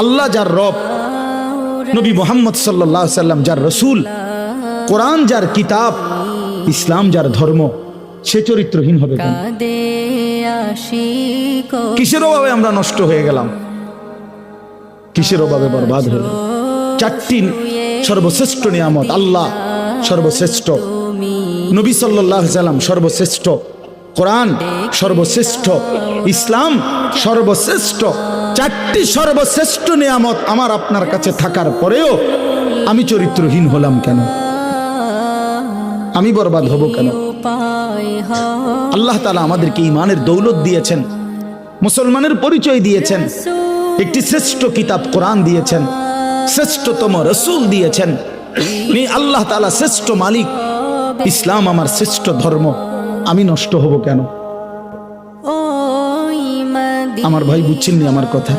আল্লাহ যার রব, নবী মুহাম্মদ সাল্লাল্লাহু আলাইহি সাল্লাম যার রসুল, কোরআন যার কিতাব, ইসলাম যার ধর্ম, সে চরিত্রহীন হবে কেন? কিসের অভাবে আমরা নষ্ট হয়ে গেলাম? কিসের অভাবে বরবাদ হলো? চারটি সর্বশ্রেষ্ঠ নিয়ামত, আল্লাহ সর্বশ্রেষ্ঠ, নবী সাল্লাল্লাহু আলাইহি সাল্লাম সর্বশ্রেষ্ঠ, কোরআন সর্বশ্রেষ্ঠ, ইসলাম সর্বশ্রেষ্ঠ। চারটি সর্বশ্রেষ্ঠ নিয়ামত আমার আপনার কাছে থাকার পরেও আমি চরিত্রহীন হলাম কেন? আমি বরবাদ হব কেন? আল্লাহ তাআলা আমাদেরকে ঈমানের দৌলত দিয়েছেন, মুসলমানের পরিচয় দিয়েছেন, একটি শ্রেষ্ঠ কিতাব কোরআন দিয়েছেন, শ্রেষ্ঠতম রাসূল দিয়েছেন। আল্লাহ তাআলা শ্রেষ্ঠ মালিক, ইসলাম আমার শ্রেষ্ঠ ধর্ম। আমি নষ্ট হব কেন? আমার ভাই বুঝছেন নি আমার কথা?